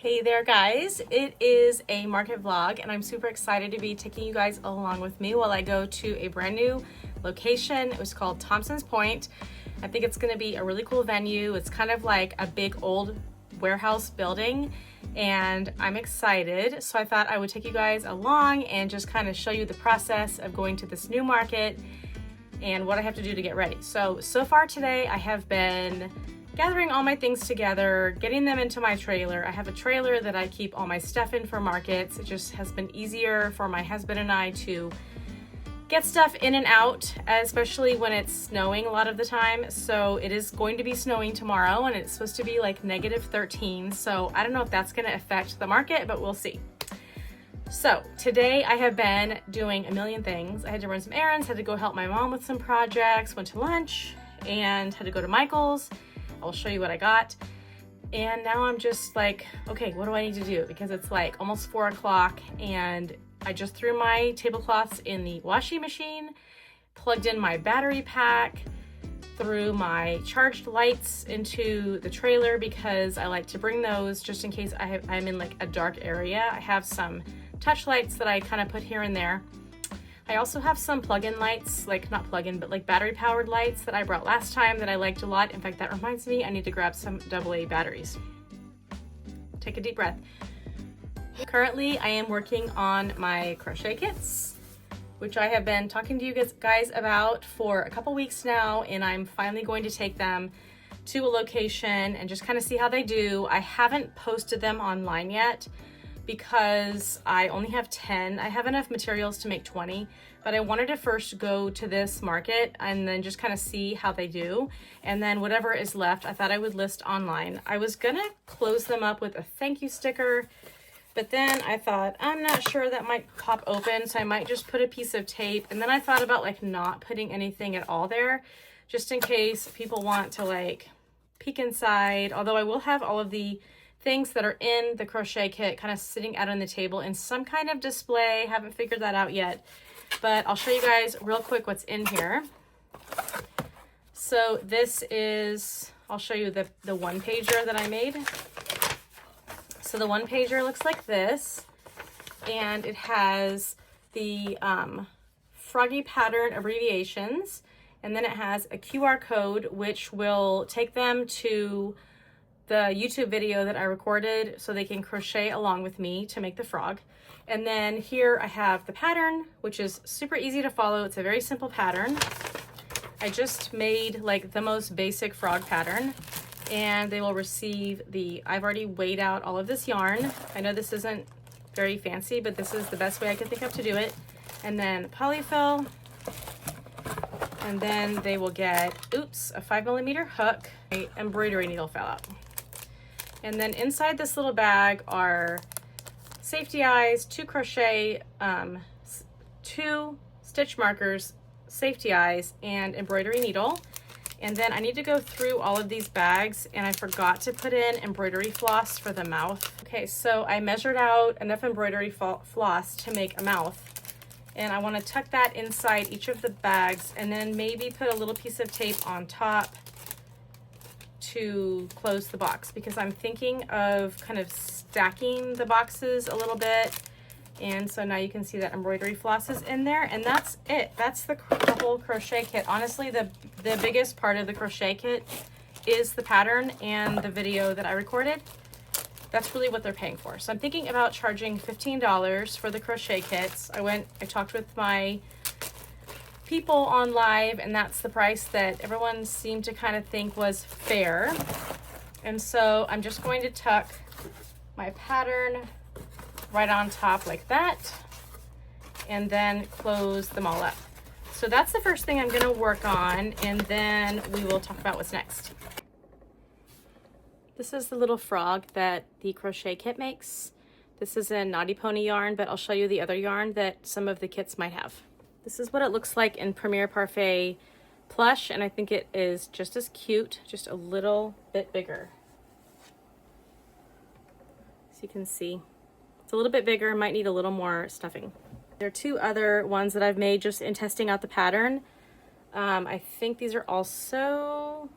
Hey there guys, it is a market vlog and I'm super excited to be taking you guys along with me while I go to a brand new location. It was called Thompson's Point. I think it's going to be a really cool venue. It's kind of like a big old warehouse building and I'm excited. So I thought I would take you guys along and just kind of show you the process of going to this new market and what I have to do to get ready. So far today I have been gathering all my things together, getting them into my trailer. I have a trailer that I keep all my stuff in for markets. It just has been easier for my husband and I to get stuff in and out, especially when it's snowing a lot of the time. So it is going to be snowing tomorrow and it's supposed to be like -13. So I don't know if that's gonna affect the market, but we'll see. So today I have been doing a million things. I had to run some errands, had to go help my mom with some projects, went to lunch, and had to go to Michael's. I'll show you what I got. And now I'm just like, okay, what do I need to do? Because it's like almost 4 o'clock and I just threw my tablecloths in the washing machine, plugged in my battery pack, threw my charged lights into the trailer because I like to bring those just in case I'm in like a dark area. I have some touch lights that I kind of put here and there. I also have some plug-in lights, like not plug-in, but like battery-powered lights that I brought last time that I liked a lot. In fact, that reminds me, I need to grab some AA batteries. Take a deep breath. Currently, I am working on my crochet kits, which I have been talking to you guys about for a couple weeks now, and I'm finally going to take them to a location and just kind of see how they do. I haven't posted them online yet, because I only have 10. I have enough materials to make 20, but I wanted to first go to this market and then just kind of see how they do. And then whatever is left, I thought I would list online. I was gonna close them up with a thank you sticker, but then I thought, I'm not sure that might pop open, so I might just put a piece of tape. And then I thought about like not putting anything at all there, just in case people want to like peek inside, although I will have all of the things that are in the crochet kit kind of sitting out on the table in some kind of display. Haven't figured that out yet, but I'll show you guys real quick what's in here. So this is, I'll show you the one pager that I made. So the one pager looks like this, and it has the froggy pattern abbreviations, and then it has a QR code which will take them to the YouTube video that I recorded so they can crochet along with me to make the frog. And then here I have the pattern, which is super easy to follow. It's a very simple pattern. I just made like the most basic frog pattern, and they will receive I've already weighed out all of this yarn. I know this isn't very fancy, but this is the best way I could think of to do it. And then polyfill, and then they will get, oops, a 5mm hook. My embroidery needle fell out. And then inside this little bag are safety eyes, 2 crochet, 2 stitch markers, safety eyes, and embroidery needle. And then I need to go through all of these bags, and I forgot to put in embroidery floss for the mouth. Okay, so I measured out enough embroidery floss to make a mouth, and I want to tuck that inside each of the bags and then maybe put a little piece of tape on top to close the box, because I'm thinking of kind of stacking the boxes a little bit. And so now you can see that embroidery floss is in there, and that's it. That's the whole crochet kit. Honestly, the biggest part of the crochet kit is the pattern and the video that I recorded. That's really what they're paying for. So I'm thinking about charging $15 for the crochet kits. I talked with my people on live, and that's the price that everyone seemed to kind of think was fair. And so I'm just going to tuck my pattern right on top like that, and then close them all up. So that's the first thing I'm going to work on, and then we will talk about what's next. This is the little frog that the crochet kit makes. This is a Naughty Pony yarn, but I'll show you the other yarn that some of the kits might have. This is what it looks like in Premier Parfait plush, and I think it is just as cute, just a little bit bigger. So you can see it's a little bit bigger, might need a little more stuffing. There are 2 other ones that I've made just in testing out the pattern. I think these are also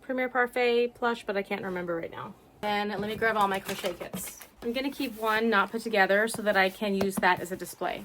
Premier Parfait plush, but I can't remember right now. And let me grab all my crochet kits. I'm gonna keep one not put together so that I can use that as a display.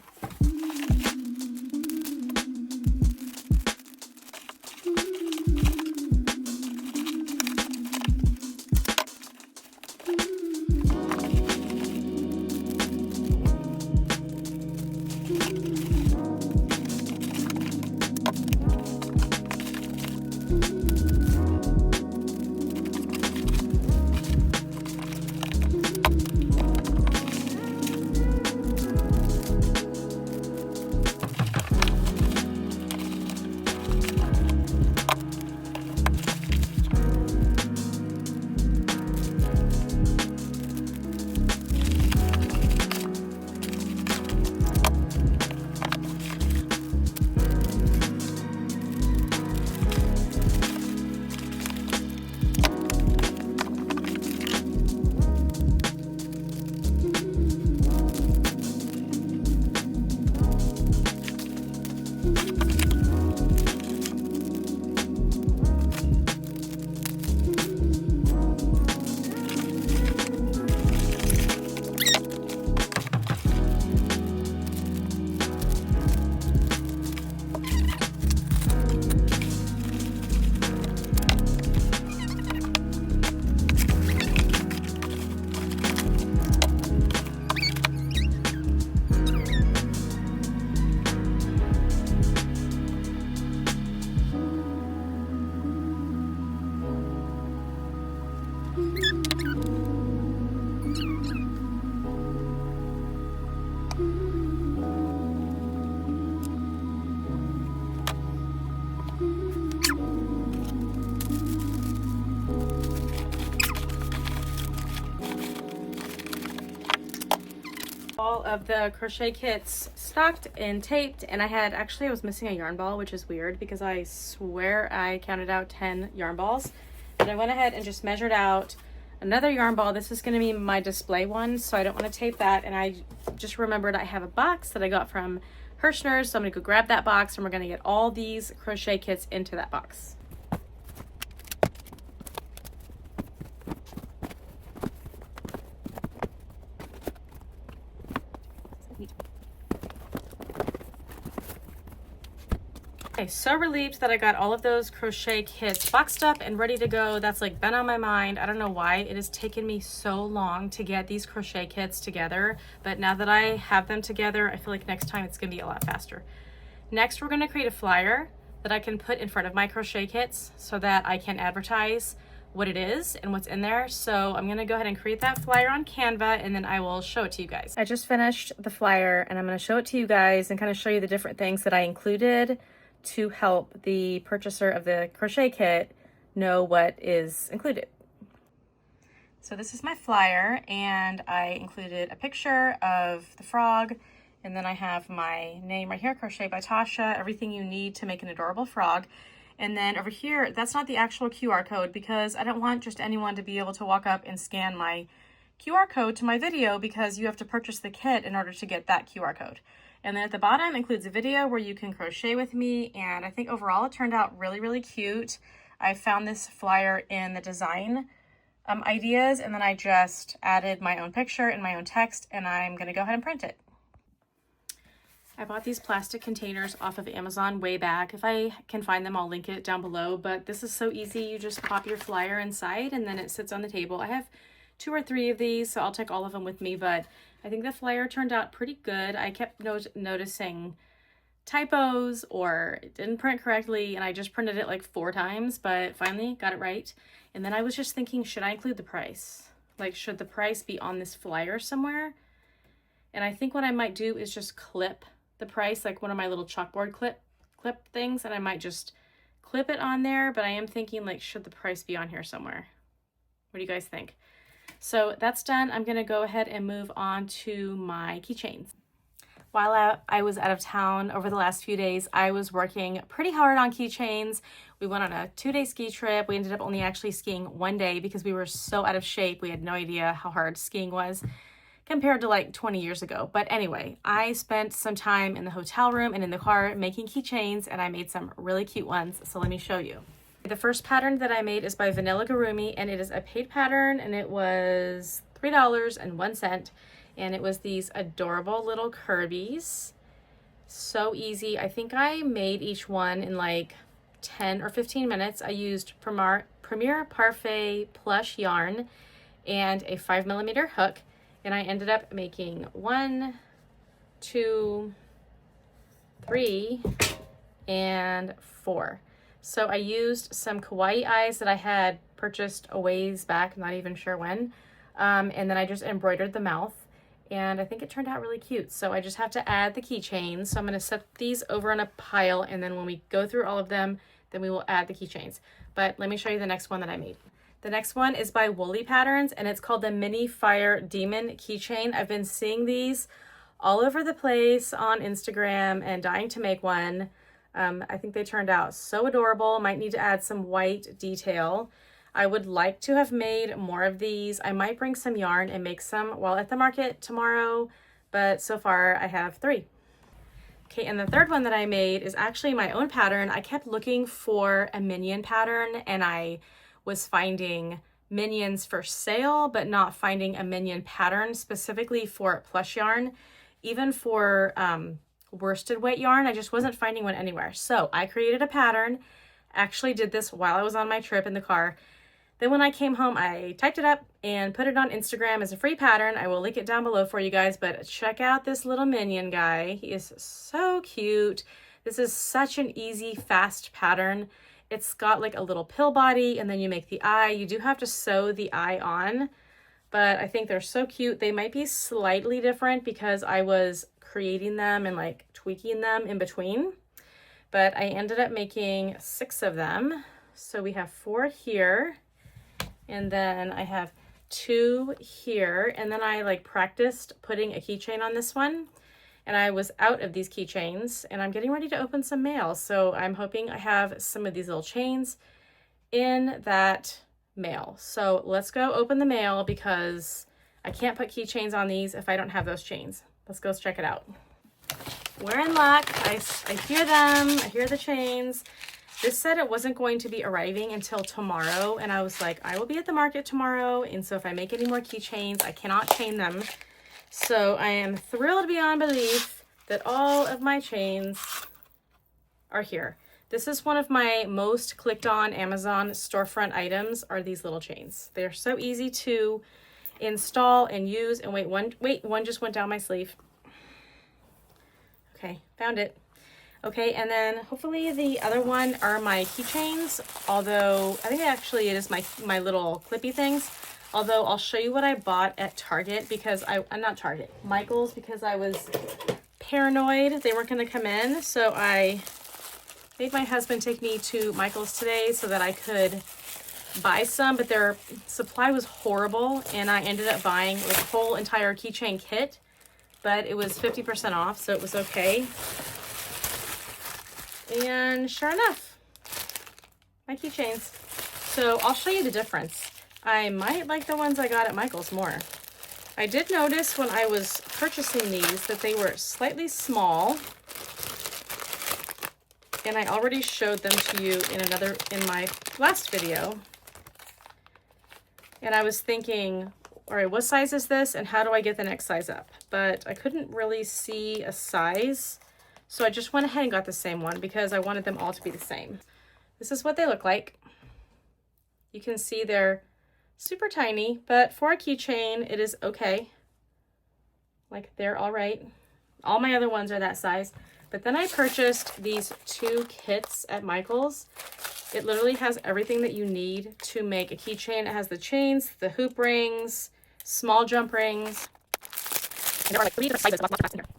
All of the crochet kits stocked and taped, and I was missing a yarn ball, which is weird because I swear I counted out 10 yarn balls, but I went ahead and just measured out another yarn ball. This is going to be my display one, so I don't want to tape that, and I just remembered I have a box that I got from Hirschner's, so I'm going to go grab that box and we're going to get all these crochet kits into that box. Okay, so relieved that I got all of those crochet kits boxed up and ready to go. That's like been on my mind. I don't know why it has taken me so long to get these crochet kits together, but now that I have them together, I feel like next time it's gonna be a lot faster. Next, we're gonna create a flyer that I can put in front of my crochet kits so that I can advertise what it is and what's in there. So I'm gonna go ahead and create that flyer on Canva, and then I will show it to you guys. I just finished the flyer and I'm gonna show it to you guys and kind of show you the different things that I included to help the purchaser of the crochet kit know what is included. So this is my flyer, and I included a picture of the frog, and then I have my name right here, Crochet by Toscha, everything you need to make an adorable frog. And then over here, that's not the actual QR code because I don't want just anyone to be able to walk up and scan my QR code to my video, because you have to purchase the kit in order to get that QR code. And then at the bottom includes a video where you can crochet with me, and I think overall it turned out really, really cute. I found this flyer in the design ideas, and then I just added my own picture and my own text, and I'm gonna go ahead and print it. I bought these plastic containers off of Amazon way back. If I can find them, I'll link it down below, but this is so easy. You just pop your flyer inside and then it sits on the table. I have 2 or 3 of these, so I'll take all of them with me, but I think the flyer turned out pretty good. I kept noticing typos or it didn't print correctly, and I just printed it like 4 times, but finally got it right. And then I was just thinking, should I include the price? Like, should the price be on this flyer somewhere? And I think what I might do is just clip the price, like one of my little chalkboard clip things, and I might just clip it on there, but I am thinking, like, should the price be on here somewhere? What do you guys think? So that's done. I'm gonna go ahead and move on to my keychains. While I was out of town over the last few days, I was working pretty hard on keychains. We went on a 2-day ski trip. We ended up only actually skiing 1 day because we were so out of shape. We had no idea how hard skiing was compared to like 20 years ago. But anyway, I spent some time in the hotel room and in the car making keychains, and I made some really cute ones. So let me show you. The first pattern that I made is by Vanilla Gurumi, and it is a paid pattern, and it was $3.01, and it was these adorable little Kirby's. So easy. I think I made each one in like 10 or 15 minutes. I used Premier Parfait plush yarn and a 5mm hook, and I ended up making 1, 2, 3, and 4. So I used some kawaii eyes that I had purchased a ways back, not even sure when, and then I just embroidered the mouth, and I think it turned out really cute. So I just have to add the keychains. So I'm going to set these over on a pile, and then when we go through all of them, then we will add the keychains. But let me show you the next one that I made. The next one is by Woolly Patterns, and it's called the Mini Fire Demon Keychain. I've been seeing these all over the place on Instagram and dying to make one. I think they turned out so adorable. Might need to add some white detail. I would like to have made more of these. I might bring some yarn and make some while at the market tomorrow, but so far I have 3. Okay, and the third one that I made is actually my own pattern. I kept looking for a minion pattern, and I was finding minions for sale, but not finding a minion pattern specifically for plush yarn. Even for worsted weight yarn, I just wasn't finding one anywhere. So I created a pattern, actually did this while I was on my trip in the car. Then when I came home, I typed it up and put it on Instagram as a free pattern. I will link it down below for you guys, but check out this little minion guy. He is so cute. This is such an easy, fast pattern. It's got like a little pill body, and then you make the eye. You do have to sew the eye on, but I think they're so cute. They might be slightly different because I was creating them and like tweaking them in between, but I ended up making 6 of them. So we have 4 here, and then I have 2 here, and then I like practiced putting a keychain on this one, and I was out of these keychains, and I'm getting ready to open some mail. So I'm hoping I have some of these little chains in that mail. So let's go open the mail because I can't put keychains on these if I don't have those chains. Let's go check it out. We're in luck. I hear them. I hear the chains. This said it wasn't going to be arriving until tomorrow, and I was like, I will be at the market tomorrow, and so if I make any more keychains, I cannot chain them. So I am thrilled beyond belief that all of my chains are here. This is one of my most clicked on Amazon storefront items, are these little chains. They're so easy to install and use. And wait, one just went down my sleeve. Okay, found it. Okay, and then hopefully the other one are my keychains, although I think actually it is my little clippy things. Although I'll show you what I bought at Target because not Target, Michael's, because I was paranoid they weren't going to come in. So I made my husband take me to Michael's today so that I could buy some, but their supply was horrible, and I ended up buying like a whole entire keychain kit, but it was 50% off, so it was okay. And sure enough, my keychains. So I'll show you the difference. I might like the ones I got at Michael's more. I did notice when I was purchasing these that they were slightly small, and I already showed them to you in my last video. And I was thinking, all right, what size is this and how do I get the next size up? But I couldn't really see a size, so I just went ahead and got the same one because I wanted them all to be the same. This is what they look like. You can see they're super tiny, but for a keychain, it is okay. Like, they're all right. All my other ones are that size. But then I purchased these 2 kits at Michael's. It literally has everything that you need to make a keychain. It has the chains, the hoop rings, small jump rings. And there are like 3 different sizes. Lots of plastic in there.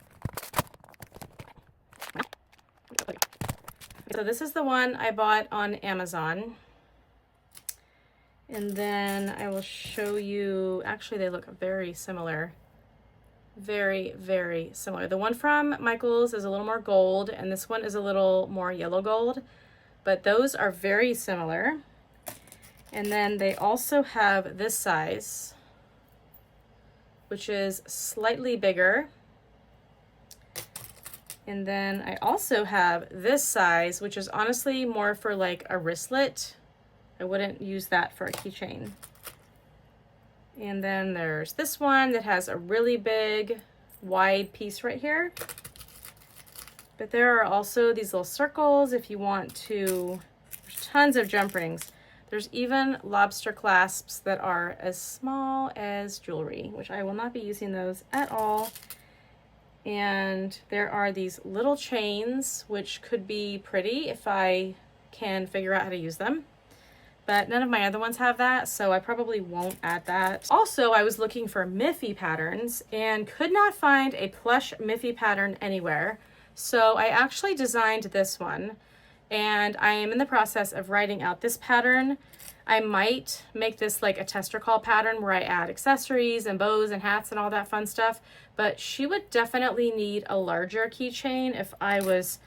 So this is the one I bought on Amazon. And then I will show you, actually they look very similar. Very, very similar. The one from Michael's is a little more gold, and this one is a little more yellow gold, but those are very similar. And then they also have this size, which is slightly bigger. And then I also have this size, which is honestly more for like a wristlet. I wouldn't use that for a keychain. And then there's this one that has a really big, wide piece right here. But there are also these little circles if you want to. There's tons of jump rings. There's even lobster clasps that are as small as jewelry, which I will not be using those at all. And there are these little chains, which could be pretty if I can figure out how to use them. But none of my other ones have that, so I probably won't add that. Also, I was looking for Miffy patterns and could not find a plush Miffy pattern anywhere. So I actually designed this one, and I am in the process of writing out this pattern. I might make this like a tester call pattern where I add accessories and bows and hats and all that fun stuff, but she would definitely need a larger keychain if I was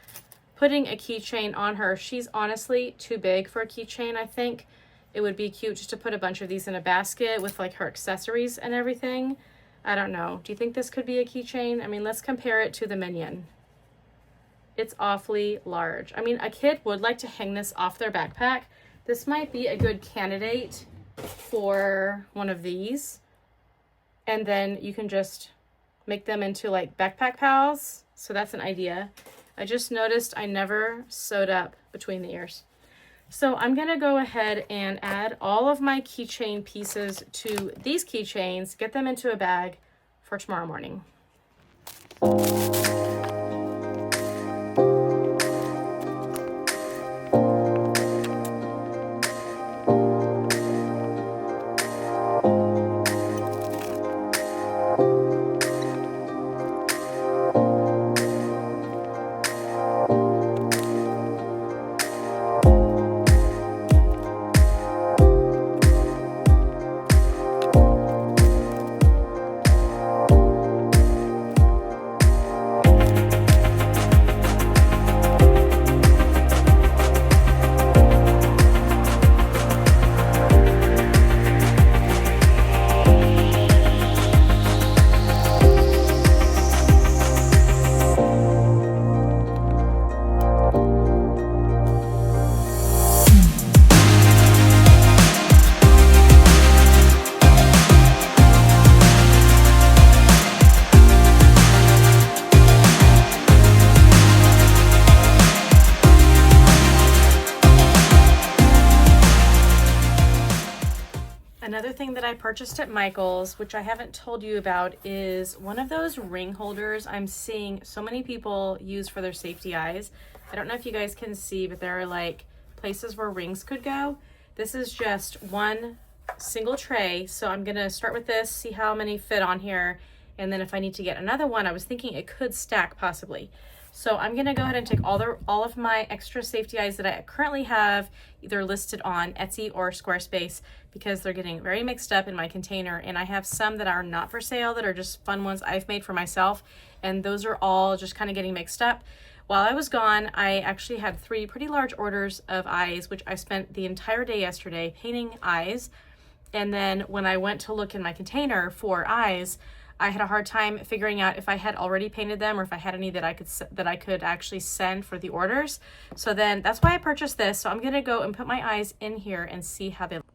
putting a keychain on her. She's honestly too big for a keychain, I think. It would be cute just to put a bunch of these in a basket with like her accessories and everything. I don't know. Do you think this could be a keychain? I mean, let's compare it to the Minion. It's awfully large. I mean, a kid would like to hang this off their backpack. This might be a good candidate for one of these. And then you can just make them into like backpack pals. So that's an idea. I just noticed I never sewed up between the ears. So I'm gonna go ahead and add all of my keychain pieces to these keychains, get them into a bag for tomorrow morning. Another thing that I purchased at Michael's, which I haven't told you about, is one of those ring holders I'm seeing so many people use for their safety eyes. I don't know if you guys can see, but there are like places where rings could go. This is just one single tray. So I'm gonna start with this, see how many fit on here. And then if I need to get another one, I was thinking it could stack possibly. So I'm gonna go ahead and take all of my extra safety eyes that I currently have either listed on Etsy or Squarespace, because they're getting very mixed up in my container. And I have some that are not for sale that are just fun ones I've made for myself. And those are all just kind of getting mixed up. While I was gone, I actually had 3 pretty large orders of eyes, which I spent the entire day yesterday painting eyes. And then when I went to look in my container for eyes, I had a hard time figuring out if I had already painted them or if I had any that I could actually send for the orders. So then that's why I purchased this. So I'm gonna go and put my eyes in here and see how they look.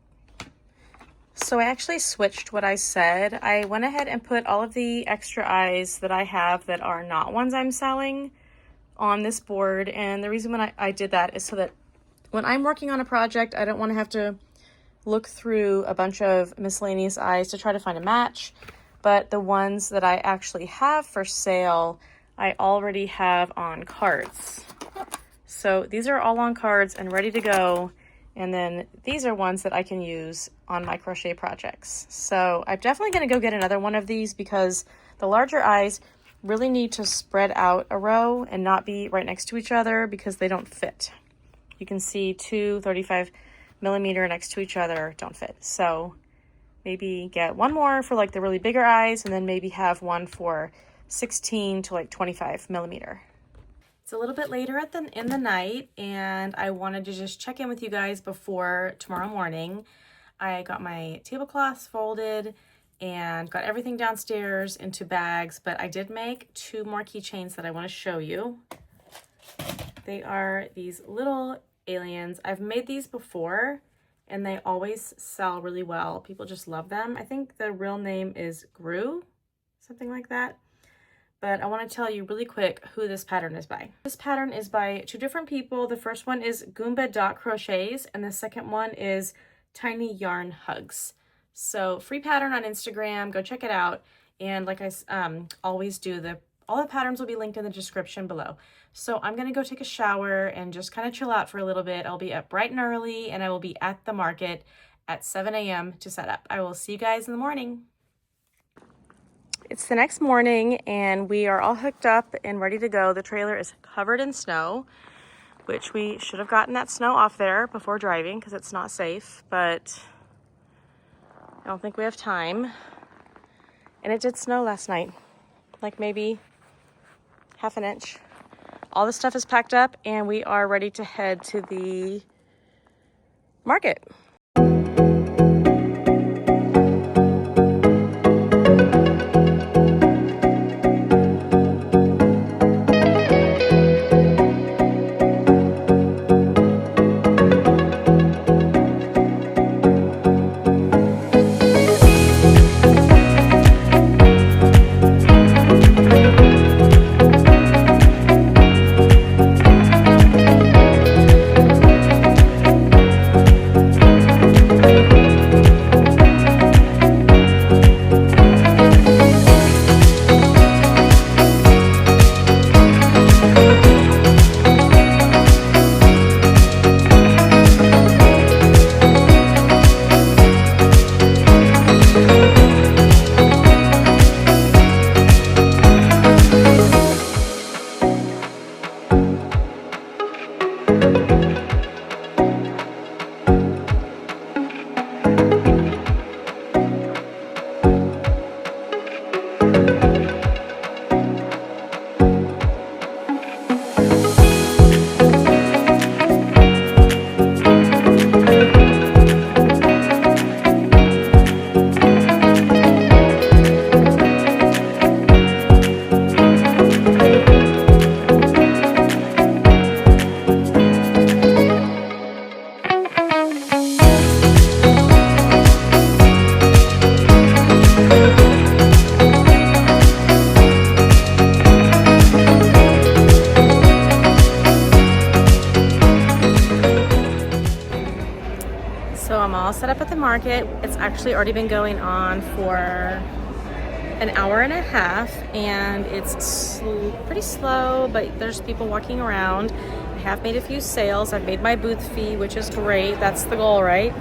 So I actually switched what I said. I went ahead and put all of the extra eyes that I have that are not ones I'm selling on this board. And the reason when I did that is so that when I'm working on a project, I don't want to have to look through a bunch of miscellaneous eyes to try to find a match. But the ones that I actually have for sale, I already have on cards. So these are all on cards and ready to go. And then these are ones that I can use on my crochet projects. So I'm definitely going to go get another one of these because the larger eyes really need to spread out a row and not be right next to each other because they don't fit. You can see 2 35mm next to each other don't fit. So maybe get one more for like the really bigger eyes and then maybe have one for 16 to like 25mm. It's a little bit later in the night and I wanted to just check in with you guys before tomorrow morning. I got my tablecloths folded and got everything downstairs into bags, but I did make 2 more keychains that I want to show you. They are these little aliens. I've made these before and they always sell really well. People just love them. I think the real name is Gru, something like that. But I want to tell you really quick who this pattern is by. This pattern is by 2 different people. The first one is Crochets and the second one is Tiny Yarn Hugs. So free pattern on Instagram, go check it out. And like I always do, all the patterns will be linked in the description below. So I'm gonna go take a shower and just kind of chill out for a little bit. I'll be up bright and early and I will be at the market at 7 a.m. to set up. I will see you guys in the morning. It's the next morning and we are all hooked up and ready to go. The trailer is covered in snow, which we should have gotten that snow off there before driving because it's not safe, but I don't think we have time. And it did snow last night, like maybe half an inch. All the stuff is packed up and we are ready to head to the market. Set up at the market. It's actually already been going on for an hour and a half and it's pretty slow, but there's people walking around. I have made a few sales. I've made my booth fee, which is great. That's the goal, right?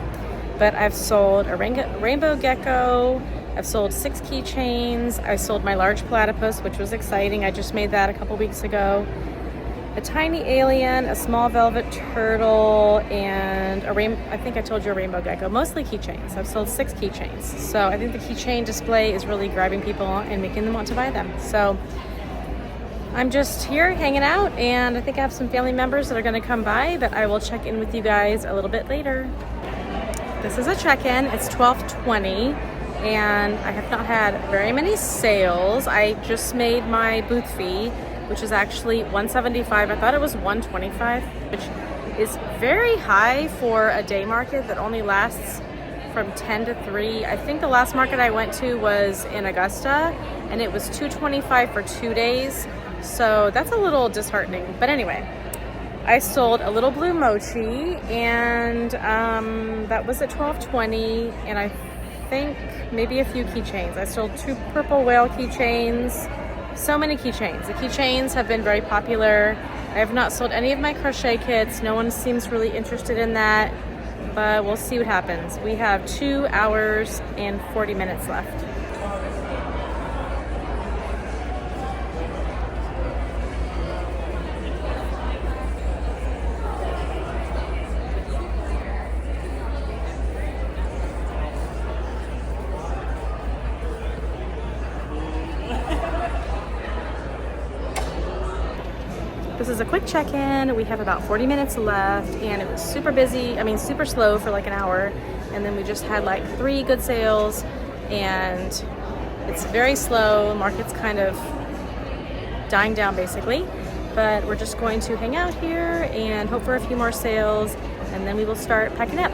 But I've sold a rainbow gecko. I've sold 6 keychains. I sold my large platypus, which was exciting. I just made that a couple weeks ago. A tiny alien, a small velvet turtle, and I think I told you a rainbow gecko, mostly keychains. I've sold 6 keychains. So I think the keychain display is really grabbing people and making them want to buy them. So I'm just here hanging out and I think I have some family members that are gonna come by, but I will check in with you guys a little bit later. This is a check-in, it's 12:20 and I have not had very many sales. I just made my booth fee, which is actually $175. I thought it was $125, which is very high for a day market that only lasts from 10 to 3. I think the last market I went to was in Augusta and it was $225 for 2 days. So that's a little disheartening. But anyway, I sold a little blue mochi and that was at $12.20 and I think maybe a few keychains. I sold 2 purple whale keychains. So many keychains. The keychains have been very popular. I have not sold any of my crochet kits. No one seems really interested in that, but we'll see what happens. We have 2 hours and 40 minutes left. This is a quick check-in. We have about 40 minutes left and it was super busy. I mean, super slow for like an hour. And then we just had like 3 good sales and it's very slow. The market's kind of dying down basically, but we're just going to hang out here and hope for a few more sales, and then we will start packing up.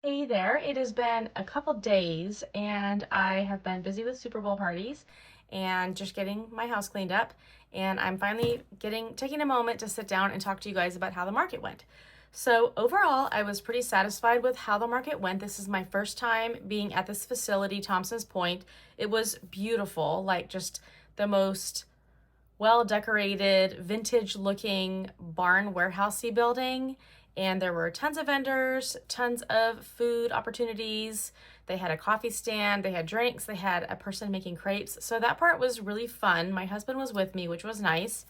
Hey there, it has been a couple days and I have been busy with Super Bowl parties and just getting my house cleaned up, and I'm finally taking a moment to sit down and talk to you guys about how the market went. So overall, I was pretty satisfied with how the market went. This is my first time being at this facility, Thompson's Point. It was beautiful, like just the most well-decorated, vintage-looking barn warehousey building. And there were tons of vendors, tons of food opportunities. They had a coffee stand, they had drinks, they had a person making crepes. So that part was really fun. My husband was with me, which was nice.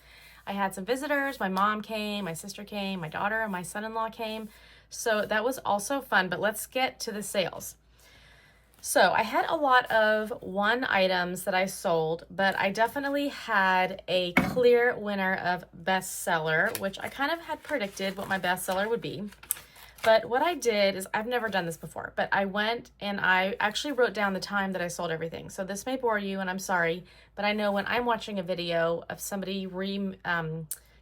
I had some visitors. My mom came, my sister came, my daughter and my son-in-law came. So that was also fun, but let's get to the sales. So I had a lot of one items that I sold, but I definitely had a clear winner of bestseller, which I kind of had predicted what my bestseller would be. But what I did is, I've never done this before, but I went and I actually wrote down the time that I sold everything. So this may bore you, and I'm sorry, but I know when I'm watching a video of somebody kind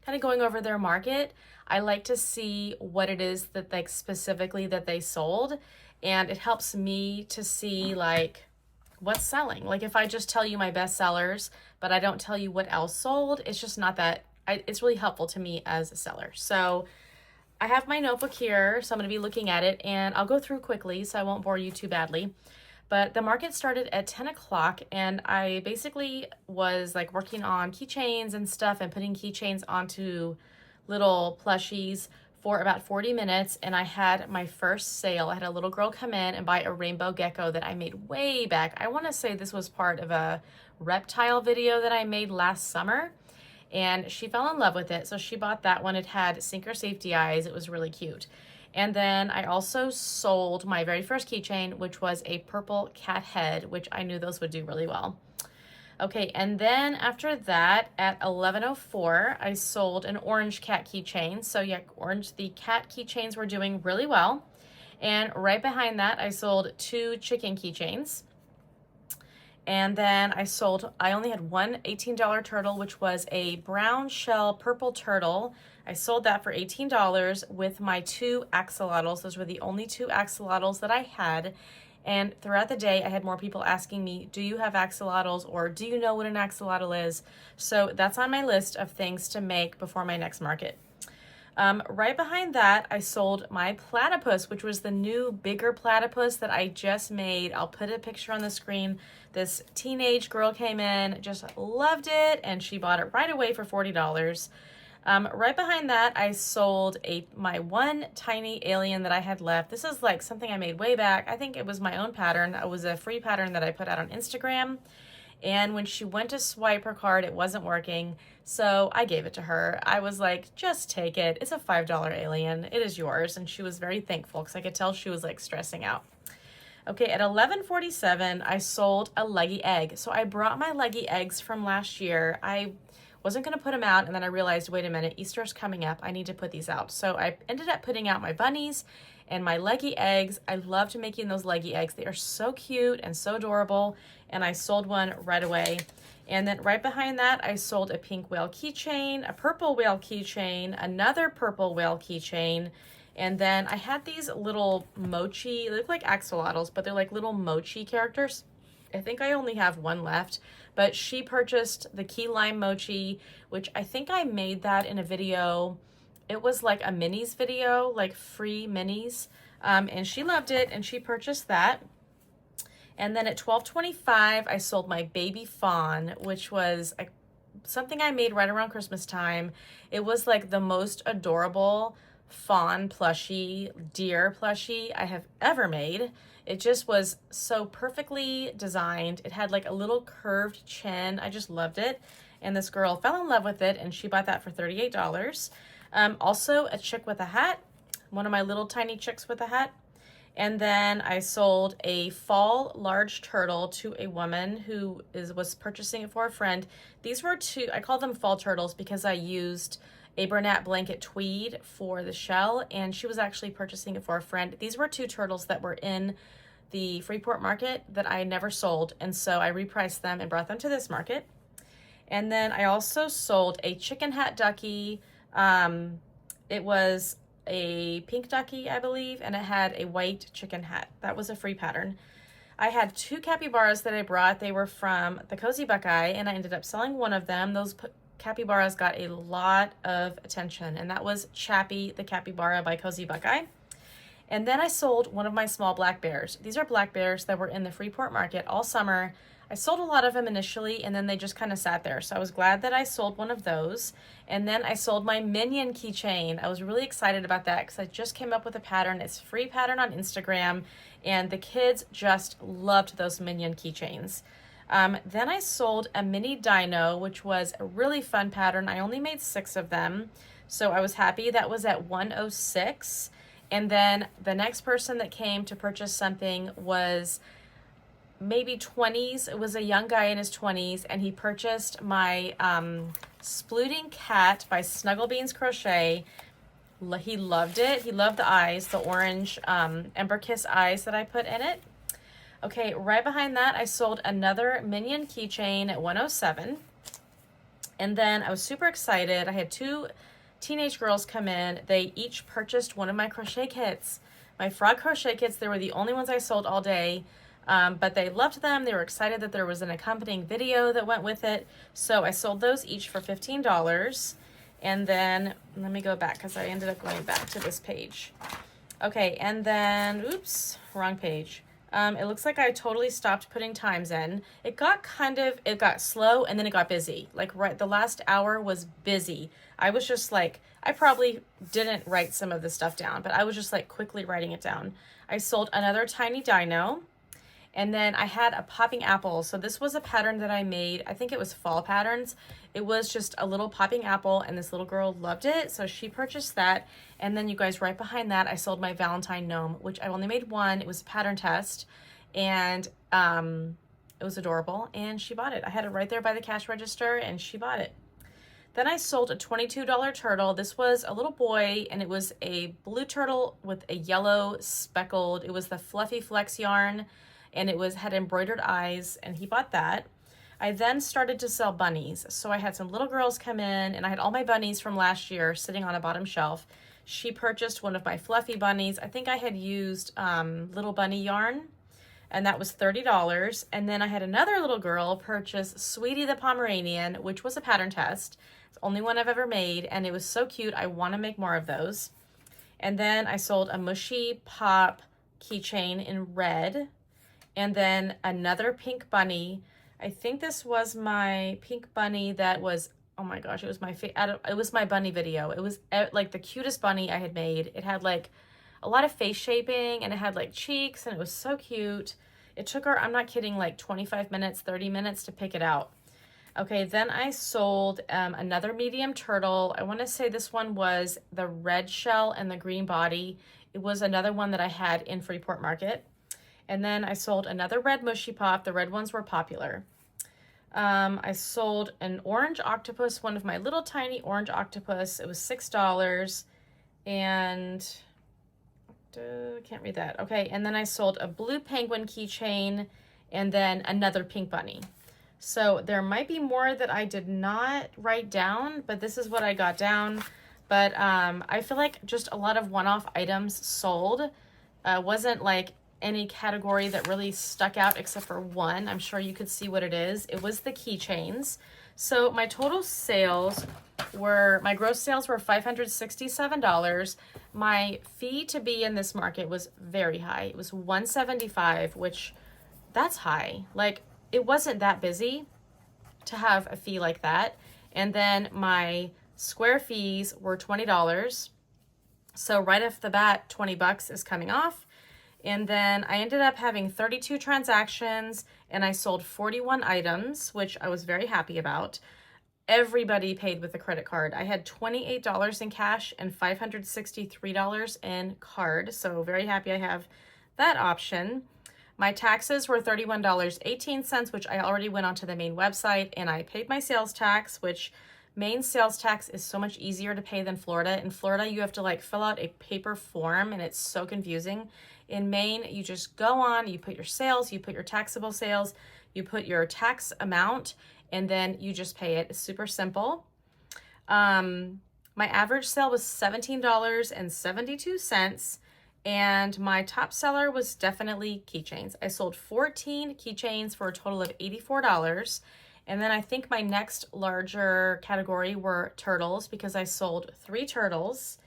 of going over their market, I like to see what it is that like specifically that they sold. And it helps me to see like what's selling. Like if I just tell you my best sellers, but I don't tell you what else sold, it's just not that, it's really helpful to me as a seller. So I have my notebook here, so I'm gonna be looking at it, and I'll go through quickly so I won't bore you too badly. But the market started at 10 o'clock, and I basically was like working on keychains and stuff and putting keychains onto little plushies for about 40 minutes, and I had my first sale. I had a little girl come in and buy a rainbow gecko that I made way back. I want to say this was part of a reptile video that I made last summer, and she fell in love with it, so she bought that one. It had sinker safety eyes. It was really cute. And then I also sold my very first keychain, which was a purple cat head, which I knew those would do really well. Okay, and then after that, at 11:04, I sold an orange cat keychain. So yeah, the cat keychains were doing really well. And right behind that, I sold 2 chicken keychains. And then I only had one $18 turtle, which was a brown shell purple turtle. I sold that for $18 with my 2 axolotls. Those were the only 2 axolotls that I had. And throughout the day, I had more people asking me, do you have axolotls, or do you know what an axolotl is? So that's on my list of things to make before my next market. Right behind that, I sold my platypus, which was the new bigger platypus that I just made. I'll put a picture on the screen. This teenage girl came in, just loved it, and she bought it right away for $40. Right behind that, I sold my one tiny alien that I had left. This is like something I made way back. I think it was my own pattern. It was a free pattern that I put out on Instagram. And when she went to swipe her card, it wasn't working. So I gave it to her. I was like, just take it. It's a $5 alien. It is yours. And she was very thankful because I could tell she was like stressing out. Okay, at 11:47, I sold a leggy egg. So I brought my leggy eggs from last year. I wasn't going to put them out, and then I realized, wait a minute, Easter's coming up. I need to put these out. So I ended up putting out my bunnies and my leggy eggs. I loved making those leggy eggs. They are so cute and so adorable, and I sold one right away. And then right behind that, I sold a pink whale keychain, a purple whale keychain, another purple whale keychain, and then I had these little mochi. They look like axolotls, but they're like little mochi characters. I think I only have one left, but she purchased the key lime mochi, which I think I made that in a video. It was like a minis video, like free minis, and she loved it, and she purchased that. And then at $12.25, I sold my baby fawn, which was something I made right around Christmas time. It was like the most adorable fawn plushie, deer plushie I have ever made. It just was so perfectly designed. It had like a little curved chin. I just loved it. And this girl fell in love with it, and she bought that for $38. Also a chick with a hat, one of my little tiny chicks with a hat. And then I sold a fall large turtle to a woman who was purchasing it for a friend. These were two, I call them fall turtles because I used a Bernat blanket tweed for the shell, and she was actually purchasing it for a friend. These were two turtles that were in the Freeport market that I never sold, and so I repriced them and brought them to this market. And then I also sold a chicken hat ducky. It was a pink ducky, I believe, and it had a white chicken hat. That was a free pattern. I had two capybaras that I brought. They were from the Cozy Buckeye, and I ended up selling one of them. Those capybaras got a lot of attention, and that was Chappie the Capybara by Cozy Buckeye. And then I sold one of my small black bears. These are black bears that were in the Freeport market all summer. I sold a lot of them initially, and then they just kind of sat there. So I was glad that I sold one of those. And then I sold my Minion keychain. I was really excited about that because I just came up with a pattern. It's a free pattern on Instagram, and the kids just loved those Minion keychains. Then I sold a mini dino, which was a really fun pattern. I only made 6 of them, so I was happy. That was at $106. And then the next person that came to purchase something was maybe 20s. It was a young guy in his 20s, and he purchased my Splooting Cat by Snugglebeans Crochet. He loved it. He loved the eyes, the orange Ember Kiss eyes that I put in it. Okay, right behind that, I sold another Minion keychain at $107. And then I was super excited. I had 2 teenage girls come in. They each purchased one of my crochet kits. My frog crochet kits, they were the only ones I sold all day. But they loved them. They were excited that there was an accompanying video that went with it. So I sold those each for $15. And then, let me go back because I ended up going back to this page. Okay, and then, oops, wrong page. It looks like I totally stopped putting times in. It got slow, and then it got busy. Like the last hour was busy. I was just like, I probably didn't write some of this stuff down, but I was just like quickly writing it down. I sold another tiny dino. And then I had a popping apple. So this was a pattern that I made. I think it was fall patterns. It was just a little popping apple, and this little girl loved it. So she purchased that. And then you guys, right behind that, I sold my Valentine gnome, which I only made 1. It was a pattern test, and it was adorable, and she bought it. I had it right there by the cash register, and she bought it. Then I sold a $22 turtle. This was a little boy, and it was a blue turtle with a yellow speckled. It was the Fluffy Flex yarn, and it had embroidered eyes, and he bought that. I then started to sell bunnies. So I had some little girls come in, and I had all my bunnies from last year sitting on a bottom shelf. She purchased one of my fluffy bunnies. I think I had used Little Bunny yarn, and that was $30. And then I had another little girl purchase Sweetie the Pomeranian, which was a pattern test. It's the only one I've ever made, and it was so cute. I want to make more of those. And then I sold a Mushy Pop keychain in red. And then another pink bunny. I think this was my pink bunny that was, oh my gosh, it was my bunny video. It was like the cutest bunny I had made. It had like a lot of face shaping, and it had like cheeks, and it was so cute. It took her, I'm not kidding, like 25 minutes, 30 minutes to pick it out. Okay, then I sold another medium turtle. I want to say this one was the red shell and the green body. It was another one that I had in Freeport Market. And then I sold another red Mushy Pop. The red ones were popular. I sold an orange octopus, one of my little tiny orange octopus. It was $6. And can't read that. Okay, and then I sold a blue penguin keychain, and then another pink bunny. So there might be more that I did not write down, but this is what I got down. But I feel like just a lot of one-off items sold. Wasn't like any category that really stuck out except for one. I'm sure you could see what it is. It was the keychains. So my total sales were, my gross sales were $567. My fee to be in this market was very high. It was $175, which that's high. Like, it wasn't that busy to have a fee like that. And then my square fees were $20. So right off the bat, 20 bucks is coming off. And then I ended up having 32 transactions and I sold 41 items, which I was very happy about. Everybody paid with a credit card. I had $28 in cash and $563 in card. So very happy I have that option. My taxes were $31.18, which I already went onto the main website and I paid my sales tax, which Maine sales tax is so much easier to pay than Florida. In Florida, you have to like fill out a paper form and it's so confusing. In Maine, you just go on, you put your sales, you put your taxable sales, you put your tax amount, and then you just pay it. It's super simple. My average sale was $17.72, and my top seller was definitely keychains. I sold 14 keychains for a total of $84. And then I think my next larger category were turtles because I sold 3 turtles.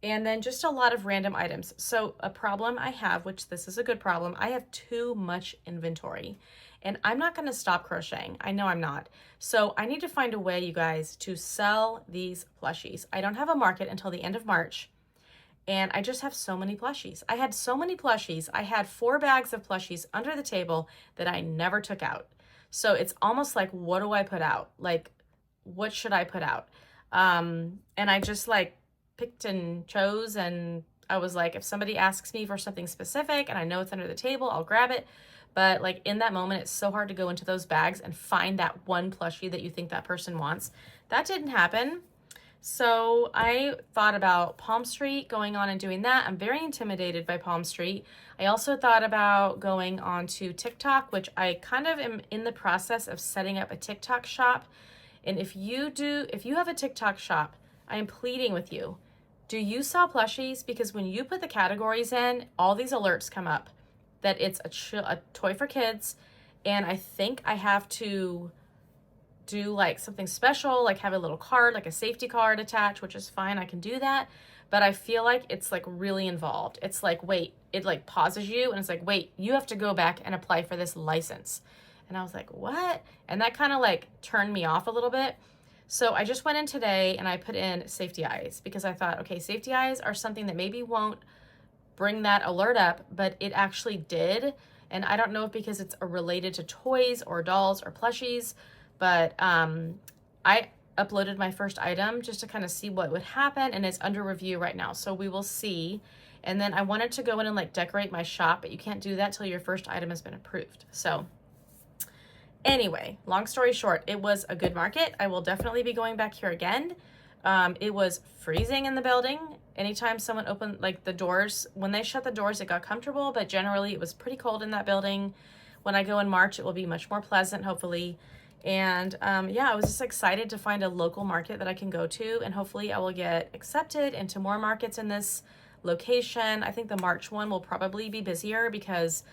And then just a lot of random items. So a problem I have, which this is a good problem, I have too much inventory. And I'm not going to stop crocheting. I know I'm not. So I need to find a way, you guys, to sell these plushies. I don't have a market until the end of March. And I just have so many plushies. I had so many plushies. I had 4 bags of plushies under the table that I never took out. So it's almost like, what do I put out? Like, what should I put out? And I just like picked and chose, and I was like, if somebody asks me for something specific and I know it's under the table, I'll grab it. But like in that moment, it's so hard to go into those bags and find that one plushie that you think that person wants. That didn't happen. So I thought about Palm Street, going on and doing that. I'm very intimidated by Palm Street. I also thought about going on to TikTok, which I kind of am in the process of setting up a TikTok shop. And if you have a TikTok shop, I am pleading with you. Do you sell plushies? Because when you put the categories in, all these alerts come up that it's a toy for kids. And I think I have to do like something special, like have a little card, like a safety card attached, which is fine. I can do that. But I feel like it's like really involved. It's like, wait, it like pauses you and it's like, wait, you have to go back and apply for this license. And I was like, what? And that kind of like turned me off a little bit. So I just went in today and I put in safety eyes because I thought, okay, safety eyes are something that maybe won't bring that alert up, but it actually did. And I don't know if because it's related to toys or dolls or plushies, but I uploaded my first item just to kind of see what would happen, and it's under review right now. So we will see. And then I wanted to go in and like decorate my shop, but you can't do that till your first item has been approved. So anyway, long story short, it was a good market. I will definitely be going back here again. It was freezing in the building. Anytime someone opened like the doors, when they shut the doors, it got comfortable, but generally it was pretty cold in that building. When I go in March, it will be much more pleasant, hopefully. And yeah, I was just excited to find a local market that I can go to, and hopefully I will get accepted into more markets in this location. I think the March one will probably be busier because,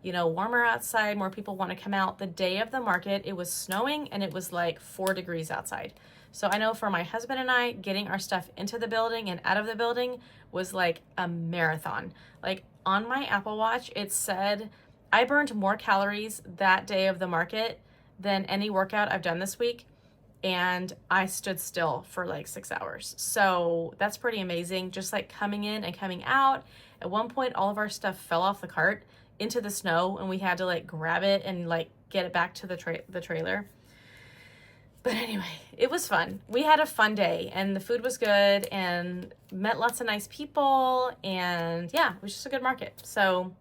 you know, warmer outside, more people want to come out. The day of the market, it was snowing and it was like 4 degrees outside. So I know for my husband and I, getting our stuff into the building and out of the building was like a marathon. Like on my Apple Watch, it said I burned more calories that day of the market than any workout I've done this week, and I stood still for like 6 hours. So that's pretty amazing. Just like coming in and coming out. At one point, all of our stuff fell off the cart into the snow, and we had to like grab it and like get it back to the trailer. But anyway, it was fun. We had a fun day, and the food was good, and met lots of nice people, and yeah, it was just a good market. So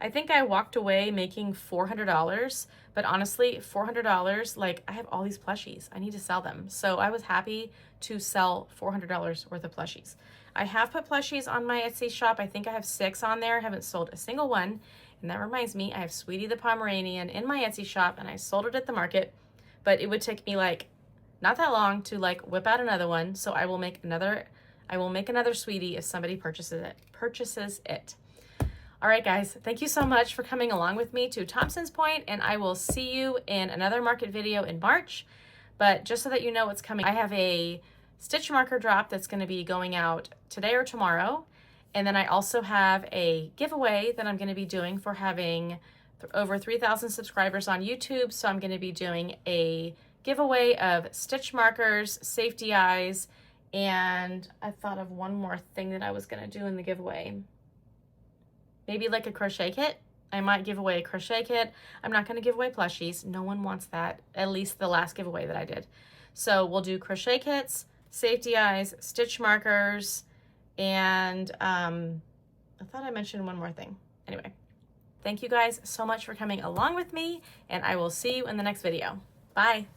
I think I walked away making $400, but honestly, $400, like I have all these plushies. I need to sell them. So I was happy to sell $400 worth of plushies. I have put plushies on my Etsy shop. I think I have 6 on there. I haven't sold a single one. And that reminds me, I have Sweetie the Pomeranian in my Etsy shop, and I sold it at the market, but it would take me like not that long to like whip out another one. So I will make another Sweetie if somebody purchases it. All right, guys, thank you so much for coming along with me to Thompson's Point, and I will see you in another market video in March. But just so that you know what's coming, I have a stitch marker drop that's going to be going out today or tomorrow. And then I also have a giveaway that I'm going to be doing for having over 3,000 subscribers on YouTube, so I'm going to be doing a giveaway of stitch markers, safety eyes, and I thought of one more thing that I was going to do in the giveaway. Maybe like a crochet kit. I might give away a crochet kit. I'm not going to give away plushies. No one wants that, at least the last giveaway that I did. So we'll do crochet kits, safety eyes, stitch markers, and I thought I mentioned one more thing. Anyway, thank you guys so much for coming along with me, and I will see you in the next video. Bye.